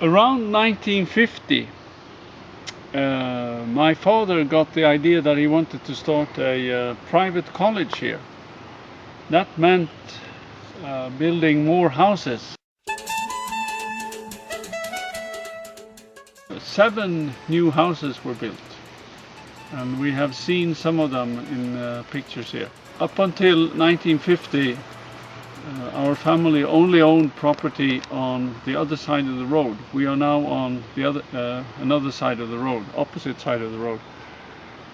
Around 1950, my father got the idea that he wanted to start a private college here. That meant building more houses. 7 new houses were built, and we have seen some of them in pictures here. Up until 1950, our family only owned property on the other side of the road. We are now on the another side of the road, opposite side of the road.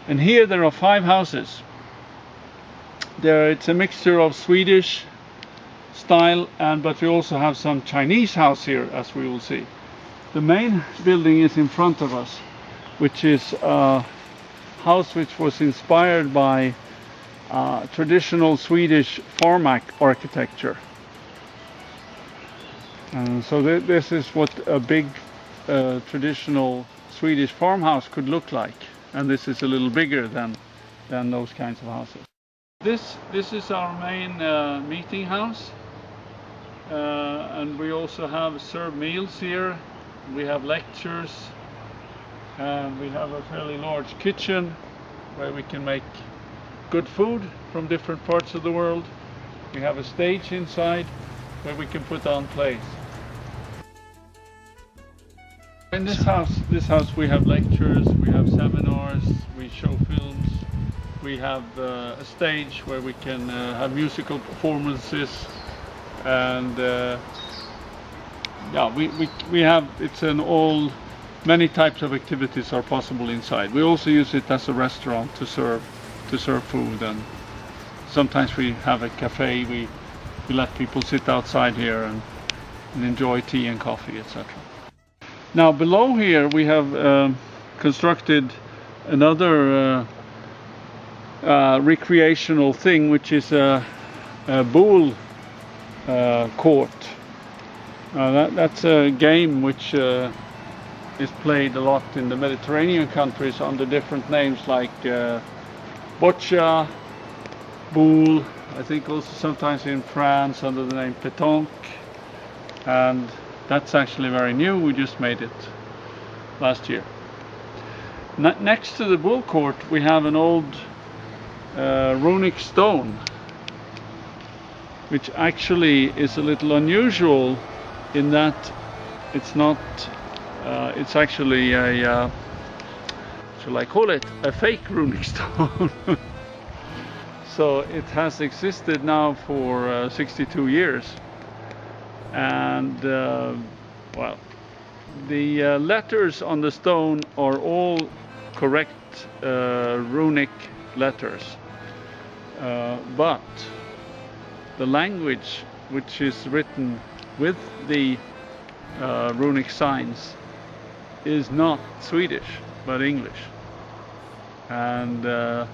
And here there are 5 houses. It's a mixture of Swedish style, but we also have some Chinese house here, as we will see. The main building is in front of us, which is a house which was inspired by traditional Swedish farm architecture. So this is what a big traditional Swedish farmhouse could look like, and this is a little bigger than those kinds of houses. This is our main meeting house, and we also have served meals here. We have lectures, and we have a fairly large kitchen where we can make good food from different parts of the world. We have a stage inside where we can put on plays. In this house we have lectures, we have seminars, we show films, we have a stage where we can have musical performances, and yeah, we have, many types of activities are possible inside. We also use it as a restaurant to serve food, and sometimes we have a cafe. We let people sit outside here and enjoy tea and coffee, etc. Now below here we have constructed another recreational thing, which is a bull court. That's a game which is played a lot in the Mediterranean countries under different names, like boccia, boule, I think also sometimes in France under the name pétanque, and that's actually very new. We just made it last year. Next to the bull court we have an old Runic stone, which actually is a little unusual in that it's not, it's actually a, shall I call it, a fake Runic stone. So it has existed now for 62 years, and well, the letters on the stone are all correct Runic letters, but the language which is written with the Runic signs is not Swedish but English, and the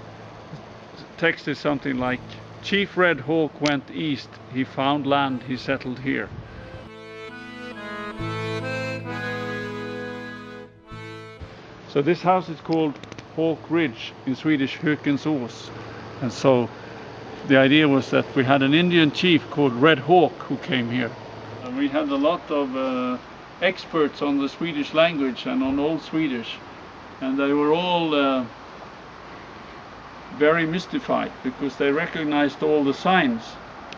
text is something like, "Chief Red Hawk went east, he found land, he settled here." So this house is called Hawk Ridge, in Swedish Hökensås, and so the idea was that we had an Indian chief called Red Hawk who came here. And we had a lot of experts on the Swedish language and on Old Swedish, and they were all very mystified because they recognized all the signs,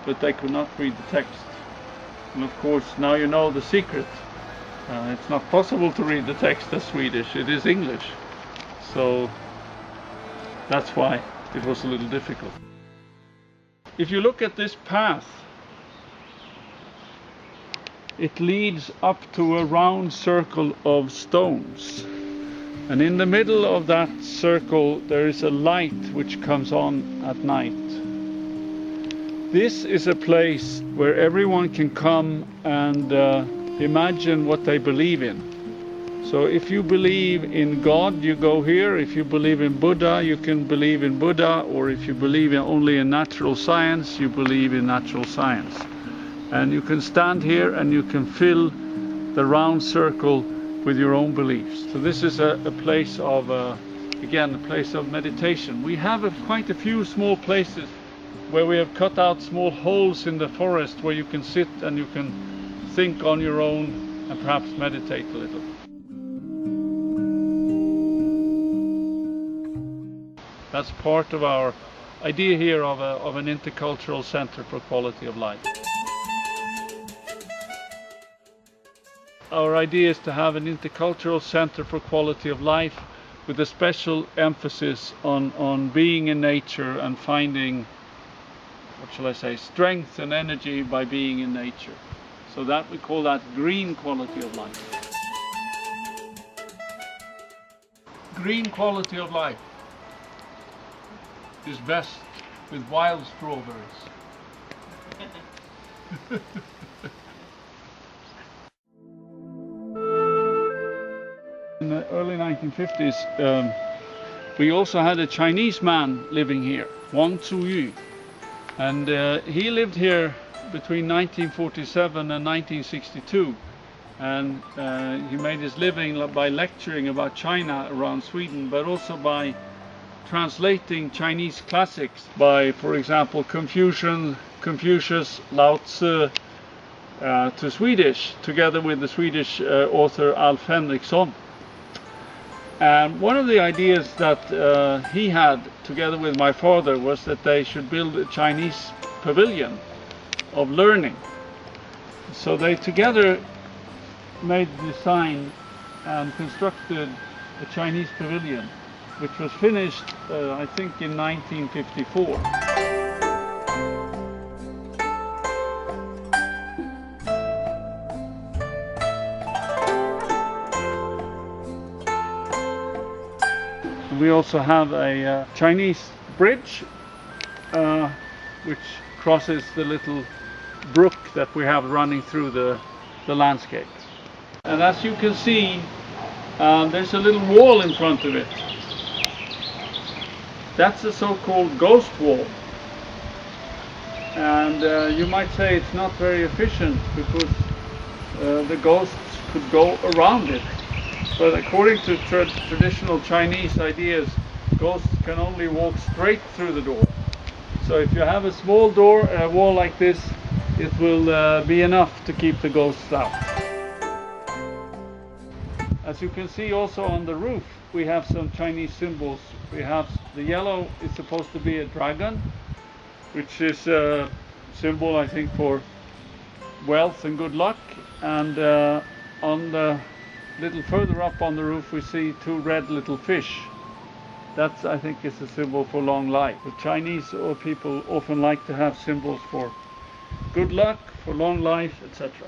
but they could not read the text. And of course, now you know the secret. It's not possible to read the text as Swedish, it is English. So that's why it was a little difficult. If you look at this path, it leads up to a round circle of stones. And in the middle of that circle there is a light which comes on at night. This is a place where everyone can come and imagine what they believe in. So if you believe in God, you go here. If you believe in Buddha, you can believe in Buddha. Or if you believe only in natural science, you believe in natural science. And you can stand here and you can fill the round circle with your own beliefs. So this is a place of, again, a place of meditation. We have quite a few small places where we have cut out small holes in the forest where you can sit and you can think on your own and perhaps meditate a little. That's part of our idea here of an intercultural center for quality of life. Our idea is to have an intercultural center for quality of life with a special emphasis on being in nature and finding, what shall I say, strength and energy by being in nature. So that we call that green quality of life. Green quality of life is best with wild strawberries. In the early 1950s, we also had a Chinese man living here, Wang Zuyu, and he lived here between 1947 and 1962, and he made his living by lecturing about China around Sweden, but also by translating Chinese classics by, for example, Confucius, Lao Tzu, to Swedish, together with the Swedish author Alf Henriksson. And one of the ideas that he had, together with my father, was that they should build a Chinese pavilion of learning. So they together made the design and constructed a Chinese pavilion, which was finished, I think, in 1954. We also have a Chinese bridge which crosses the little brook that we have running through the landscape. And as you can see, there's a little wall in front of it. That's a so-called ghost wall. And you might say it's not very efficient because the ghosts could go around it. But according to traditional Chinese ideas, ghosts can only walk straight through the door. So if you have a small door, a wall like this, it will be enough to keep the ghosts out. As you can see also on the roof, we have some Chinese symbols. We have the yellow is supposed to be a dragon, which is a symbol, I think, for wealth and good luck. And on the little further up on the roof, we see two red little fish. That, I think, is a symbol for long life. The Chinese people often like to have symbols for good luck, for long life, etc.